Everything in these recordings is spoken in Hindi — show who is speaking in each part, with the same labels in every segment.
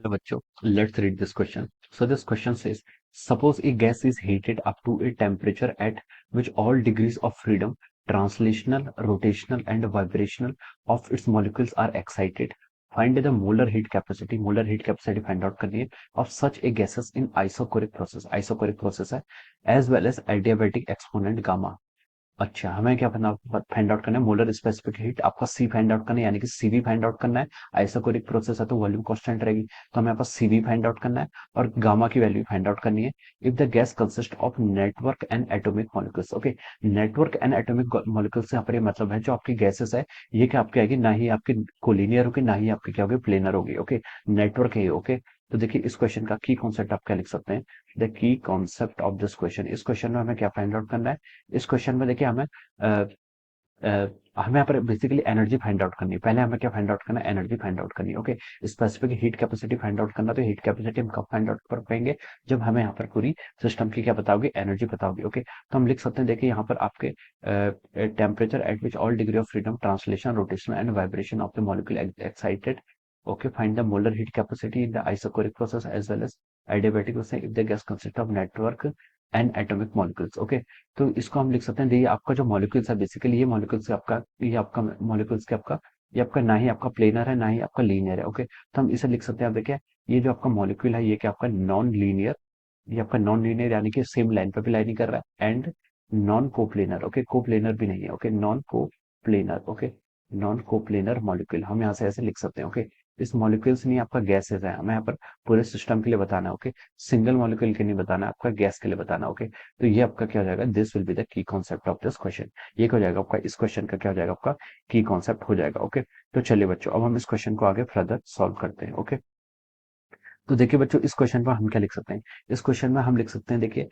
Speaker 1: Hello, bachcho. Let's read this question. So this question says, suppose a gas is heated up to a temperature at which all degrees of freedom, translational, rotational, and vibrational of its molecules are excited. Find the molar heat capacity. Molar heat capacity find out करनी है of such a gases in isochoric process. Isochoric process है as well as adiabatic exponent gamma. अच्छा, हमें क्या फाइंड आउट करना है? मोलर स्पेसिफिक हीट आपका सी फाइंड आउट करना है, यानी कि सीवी फाइंड आउट करना है। आइसोकोरिक प्रोसेस है तो वॉल्यूम कांस्टेंट रहेगी, तो हमें यहाँ पर सीवी फाइंड आउट करना है और गामा की वैल्यू फाइंड आउट करनी है। If the gas consist of network and atomic molecules. Okay, network and atomic molecules से यहाँ पर ये मतलब है जो आपकी गैसेस है ये क्या आपकी आएगी, ना ही आपकी कोलिनियर होगी ना ही आपकी क्या होगी, प्लेनर होगी। ओके, नेटवर्क है ये। ओके, तो देखिए इस क्वेश्चन का की कॉन्सेप्ट आप क्या लिख सकते हैं? The key concept of this question, इस क्वेश्चन में हमें क्या फाइंड आउट करना है? इस क्वेश्चन में देखिए हमें हमें यहाँ पर बेसिकली एनर्जी फाइंड आउट करनी है। पहले हमें क्या फाइंड आउट करना है? एनर्जी फाइंड आउट करनी है। Okay, specific heat capacity find out करना, तो हीट कैपेसिटी हम कब फाइंड आउट कर पाएंगे? जब हमें यहाँ पर पूरी सिस्टम की क्या बताओगे, एनर्जी बताओगे। ओके, तो हम लिख सकते हैं, देखिए यहाँ पर आपके temperature at which all degree of freedom, translation, rotation and vibration of the molecule excited. Okay, find the molar heat capacity in the isochoric process as well as adiabatic process if the gas consist of network and atomic molecules. Okay, तो इसको हम लिख सकते हैं, ये आपका जो मॉलिक्यूल्स है बेसिकली ये मॉलिक्यूल्स आपका, ये आपका मॉलिक्यूल्स के आपका, ये आपका ना ही आपका प्लेनर है ना ही आपका लीनियर है। ओके, तो हम इसे लिख सकते हैं। आप देखिए ये जो आपका मॉलिक्यूल है ये क्या आपका नॉन लीनियर, ये आपका नॉन लीनियर यानी कि सेम लाइन पे भी लाइनिंग कर रहा है, and non coplanar. Okay, coplanar भी नहीं है। Okay, non coplanar. Okay, non coplanar molecule हम यहाँ से ऐसे लिख सकते हैं। ओके, इस मॉलिक्यूल्स नहीं आपका गैसेज है, हमें यहाँ पर पूरे सिस्टम के लिए बताना है। ओके, सिंगल मॉलिक्यूल के नहीं बताना, आपका गैस के लिए बताना। ओके, तो ये आपका क्या हो जाएगा? This will be the key concept of this question. ये क्या हो जाएगा आपका? इस क्वेश्चन का क्या हो जाएगा? आपका की कॉन्सेप्ट हो जाएगा। ओके, तो चलिए बच्चों अब हम इस क्वेश्चन को आगे फर्दर सॉल्व करते हैं। ओके, तो देखिए बच्चों इस क्वेश्चन पर हम क्या लिख सकते हैं? इस क्वेश्चन में हम लिख सकते हैं, देखिए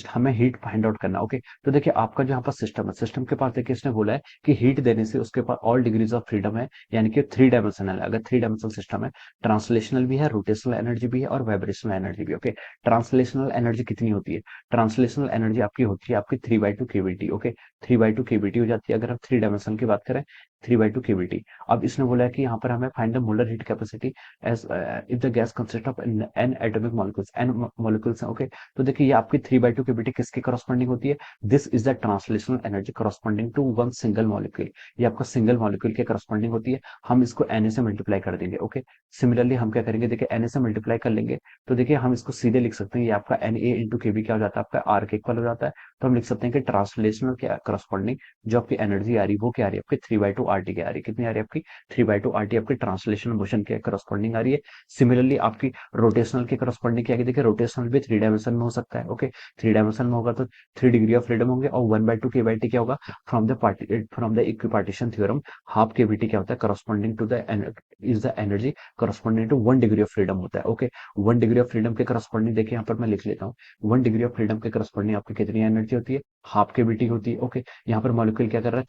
Speaker 1: हमें हीट फाइंड आउट करना। ओके, तो देखिए आपका जो यहाँ पर सिस्टम है, सिस्टम के पास देखिए इसने बोला है कि हीट देने से उसके पास ऑल डिग्रीज ऑफ फ्रीडम है, यानी कि थ्री डायमेंशनल है। अगर थ्री डायमेंशनल सिस्टम है, ट्रांसलेशनल भी है, रोटेशनल एनर्जी भी है और वाइब्रेशनल एनर्जी भी। ओके, ट्रांसलेशनल एनर्जी कितनी होती है? ट्रांसलेशनल एनर्जी आपकी होती है आपकी 3/2 kBt। ओके, 3/2 kBt हो जाती है अगर हम थ्री डायमेंशन की बात करें, 3/2 kBt। अब इसने बोला है कि यहाँ पर हमें find the molar heat capacity as if the gas consists of n atomic molecules, n molecules हैं। ओके, तो देखिए ये आपकी 3/2 kBt किसके करस्पॉन्डिंग होती है? This is the translational energy corresponding to one single molecule. ये आपका सिंगल मॉलिक्यूल के करस्पॉन्डिंग होती है। हम इसको Na से मल्टीप्लाई कर देंगे। ओके, सिमिलरली हम क्या करेंगे? देखिए Na से मल्टीप्लाई कर लेंगे तो देखिए हम इसको सीधे लिख सकते हैं, ये आपका Na इंटू Kb क्या हो जाता है? आपका R के इक्वल हो जाता है। तो हम लिख सकते हैं कि ट्रांसलेशनल के करस्पॉन्डिंग जो आपकी एनर्जी आ रही है वो क्या आ रही है? आपकी 3/2 RT की आ रही है। कितनी आ रही है आपकी? 3/2 RT आपकी ट्रांसलेशनल मोशन के करस्पॉन्डिंग आ रही है। सिमिलरली आपकी रोटेशनल के करस्पॉन्डिंग क्या है? देखिए रोटेशनल भी थ्री डायमेंशन में हो सकता है। ओके, थ्री डायमेंशन में होगा तो 3 डिग्री ऑफ फ्रीडम होंगे और 1/2 kBt क्या होगा? From the equipartition theorem, half KBT क्या होता है? Corresponding to the is the energy corresponding to 1 degree of freedom होता है। ओके, 1 डिग्री ऑफ फ्रीडम के करस्पॉन्डिंग देखिए यहाँ पर मैं लिख लेता हूँ, 1 डिग्री ऑफ फ्रीडम के करस्पॉन्डिंग आपकी कितनी एनर्जी होती है? हाफ केबीटी होती है। ओके, यहाँ पर मॉलिक्यूल क्या कर रहा है?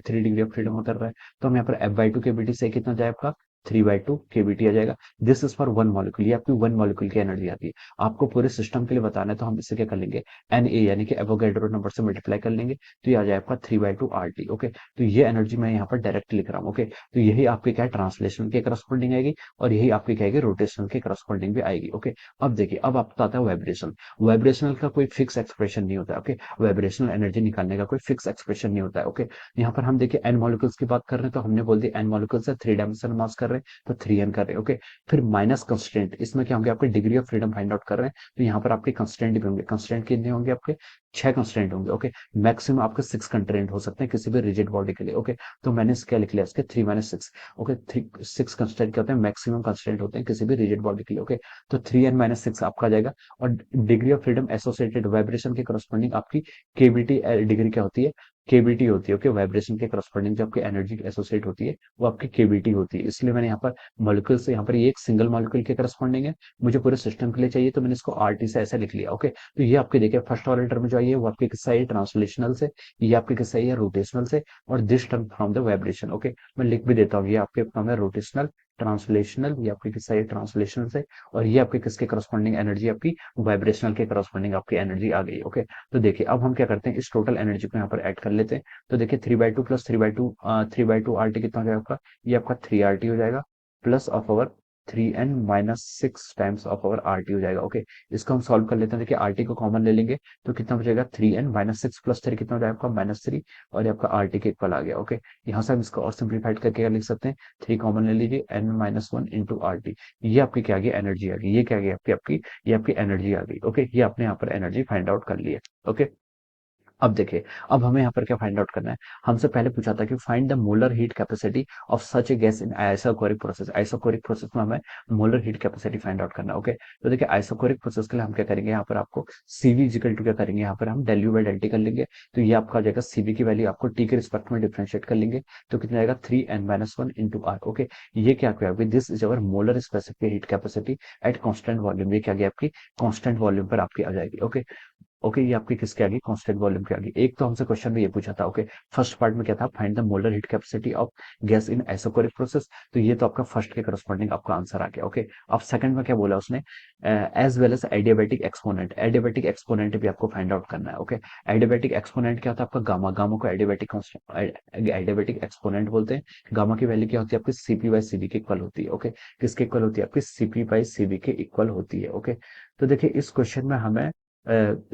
Speaker 1: 3 डिग्री ऑफ फ्रीडम कर रहा है, तो हम यहाँ पर F/2 kBt से कितना जाए आपका? 3/2 kBt आ जाएगा। This is for one molecule, ये आपकी वन मॉलिक्यूल की एनर्जी आती है। आपको पूरे सिस्टम के लिए बताना है तो हम इससे क्या कर लेंगे? Na यानी कि एवोगैड्रो नंबर से मल्टीप्लाई कर लेंगे, तो ये आ जाए आपका 3/2 RT। ओके, तो ये एनर्जी मैं यहाँ पर डायरेक्ट लिख रहा हूँ। ओके, तो यही आपकी क्या है? ट्रांसलेशन के करस्पॉन्डिंग आएगी और यही आपकी क्या आएगी? रोटेशनल के करस्पॉन्डिंग भी आएगी। ओके, अब देखिए अब आपको आता है वाइब्रेशन। वाइब्रेशनल का कोई फिक्स एक्सप्रेशन नहीं होता है। ओके, वाइब्रेशनल एनर्जी निकालने का कोई फिक्स एक्सप्रेशन नहीं होता है। ओके, यहाँ पर हम देखिए एन मॉलिक्यूल्स की बात कर रहे हैं तो हमने बोल दिया एन मॉलिक्यूल्स है, थ्री डायमेंशनल मास कर रहे हैं तो 3n कर रहे हैं। ओके, फिर माइनस कंस्टेंट, इसमें क्या होंगे? आपके degree of freedom find out कर रहे हैं तो यहाँ पर आपके कंस्टेंट भी होंगे। कंस्टेंट कितने होंगे आपके? 6 कंस्टेंट होंगे। ओके, मैक्सिमम आपके 6 कंस्टेंट हो सकते हैं किसी भी रिजिड बॉडी के लिए। ओके, तो मैंने क्या लिख लिया इसके? 3 - 6। ओके, 6 कंस्टेंट क्या होते हैं? मैक्सिमम कंस्टेंट होते हैं किसी भी रिजिड बॉडी के लिए। ओके, तो 3n - 6 आपका आ जाएगा। और degree of freedom associated vibration के करस्पॉन्डिंग आपकी केबीटी डिग्री क्या होती है? केबीटी होती है। ओके, वाइब्रेशन के करस्पॉन्डिंग जो आपकी एनर्जी एसोसिएट होती है वो आपकी केबीटी होती है। इसलिए मैंने यहाँ पर मॉलिक्यूल से, यहाँ पर ये एक सिंगल मॉलिक्यूल के करस्पॉन्डिंग है, मुझे पूरे सिस्टम के लिए चाहिए तो मैंने इसको आरटी से ऐसे लिख लिया। ओके, तो ये आपके देखिए फर्स्ट वाले टर्म जो आई है वो आपके किस्सा है ट्रांसलेशनल से, ये आपके किस्सा है रोटेशनल से, और this term from the vibration. Okay, मैं लिख भी देता हूँ, ये आपके फ्रॉम है रोटेशनल, ट्रांसलेशनल, ये आपके किस्सा है ट्रांसलेशनल से, और ये आपके किसके करस्पॉन्डिंग एनर्जी आपकी वाइब्रेशनल के करस्पॉन्डिंग आपकी एनर्जी आ गई। ओके, तो देखिए अब हम क्या करते हैं? इस टोटल एनर्जी को यहाँ पर ऐड कर लेते हैं। तो देखिए 3/2 प्लस 3/2 3/2 RT कितना हो जाएगा आपका? ये आपका 3 RT हो जाएगा, plus of over 3n-6 times of our R T हो जाएगा। ओके, इसको हम सॉल्व कर लेते हैं। देखिए आर टी को कॉमन ले लेंगे तो कितना बचेगा, 3n-6 प्लस 3 कितना हो जाएगा आपका, -3, और ये आपका आर टी के इक्वल आ गया। ओके, यहाँ से हम इसको और सिंप्लीफाइड करके क्या लिख सकते हैं, 3 कॉमन ले लीजिए, n-1 इंटू आर टी। ये आपकी क्या आ गई, एनर्जी आ गई। ये क्या आ गई आपकी आपकी ये आपकी एनर्जी आ गई। ओके, ये आपने यहाँ पर एनर्जी फाइंड आउट कर ली है। ओके, अब देखिए, अब हमें यहाँ पर क्या फाइंड आउट करना है। हमसे पहले पूछा था कि find the molar heat capacity of such A gas in isochoric process. Isochoric process में हमें molar heat capacity find out करना है। ओके, तो देखिए आइसोकोरिक प्रोसेस के लिए हम क्या करेंगे, यहाँ पर आपको सीवी इक्वल टू क्या करेंगे, यहाँ पर हम डेल्यू बाई डेल्टी कर लेंगे। तो ये आपका हो जाएगा, सीवी की वैल्यू आपको टी के रिस्पेक्ट में डिफरेंशिएट कर लेंगे तो कितना आएगा, 3n-1 इंटू आर। ओके, ये क्या क्या this is our molar specific heat capacity at constant volume. ये क्या गया आपकी कॉन्स्टेंट वॉल्यूम पर आपकी आ जाएगी। ओके, ओके, ये आपकी किसके आ गई, कांस्टेंट वॉल्यूम की आ गई। एक तो हमसे क्वेश्चन में ये पूछा था। ओके, फर्स्ट पार्ट में क्या था, find the molar heat capacity of gas in isochoric process. तो ये तो आपका फर्स्ट के करस्पॉन्डिंग आपका आंसर आ गया। ओके, अब सेकंड में क्या बोला उसने, as well as adiabatic exponent. Adiabatic exponent भी आपको फाइंड आउट करना है। ओके, एडियाबेटिक एक्सपोनेंट क्या होता है आपका, गामा। गामा को एडियाबेटिक एक्सपोनेंट बोलते हैं। गामा की वैल्यू क्या होती है आपकी, सीपी बाई सीबी के इक्वल होती है। ओके, किसके इक्वल होती है आपकी, सीपी बाई सीबी के इक्वल होती है। ओके, तो देखिए इस क्वेश्चन में हमें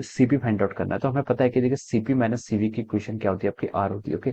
Speaker 1: सीपी फाइंड आउट करना है। तो हमें पता है कि देखिए सीपी माइनस सीवी की इक्वेशन क्या होती है आपकी, आर होती है। ओके,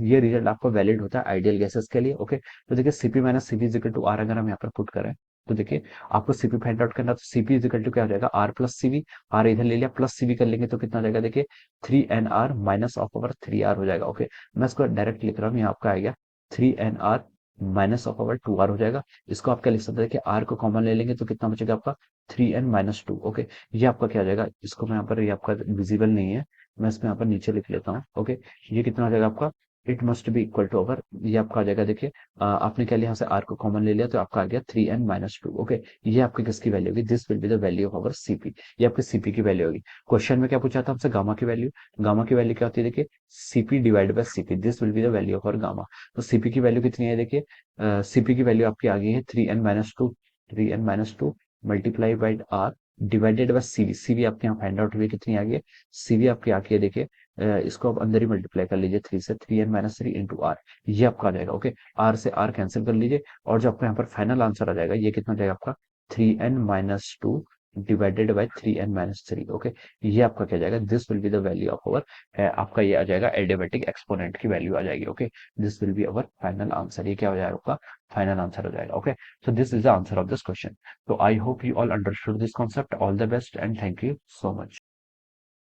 Speaker 1: ये रिजल्ट आपको वैलिड होता है आइडियल गैसेस के लिए। ओके, तो देखिए CP minus CV equal to R अगर हम यहाँ पर पुट करें तो देखिए आपको सीपी फाइंड आउट करना है, तो सीपी इक्वल टू क्या हो जाएगा, आर प्लस सीवी। आर इधर ले लिया, प्लस सीवी कर लेंगे तो कितना हो जाएगा, देखिए 3n r minus of over 3r हो जाएगा। ओके, मैं इसको डायरेक्ट लिख रहा हूँ, यहाँ आपका आएगा 3n r minus of over 2r हो जाएगा। इसको आप क्या लिख सकते हैं कि r को कॉमन ले लेंगे तो कितना बचेगा आपका 3n-2। ओके, ये आपका क्या हो जाएगा, इसको मैं यहाँ पर, ये आपका विजिबल नहीं है, मैं इसमें यहाँ पर नीचे लिख लेता हूँ। ओके, ये कितना हो जाएगा आपका, it must be equal to over, ये आपका आ जाएगा। देखिए आपने क्या लिया, यहाँ से आर को कॉमन ले लिया तो आपका आ गया 3n-2। ओके, ये आपकी किसकी वैल्यू होगी, this will be the value of our CP. ये आपकी सीपी की वैल्यू होगी। क्वेश्चन में क्या पूछा था हमसे, गामा की वैल्यू। गामा की वैल्यू क्या होती है, देखिए CP divide by CP, this will be the value of our gamma. तो सीपी की वैल्यू कितनी है, देखिए सीपी की वैल्यू आपकी आ गई है 3n-2, 3n-2 multiply by R divided by CV. CV आपके यहाँ फाइंड आउट हुई है, कितनी आ गई है, सीवी आपकी आके है देखिए, इसको आप अंदर ही मल्टीप्लाई कर लीजिए 3 से, 3n-3 इंटू आर, ये आपका आ जाएगा। ओके, आर से आर कैंसिल कर लीजिए और जो आपका यहाँ पर फाइनल आंसर आ जाएगा, ये कितना हो जाएगा आपका 3n-2 divided by 3n-3। Okay, ये आपका क्या जाएगा, this will be the value of our, आपका ये आ जाएगा एडियाबेटिक एक्सपोनेंट की वैल्यू आ जाएगी। Okay, this will be our final answer. ये क्या हो जाएगा आपका फाइनल आंसर हो जाएगा। Okay, so this is the answer of this question. So I hope you all understood this concept. All the best and thank you so much.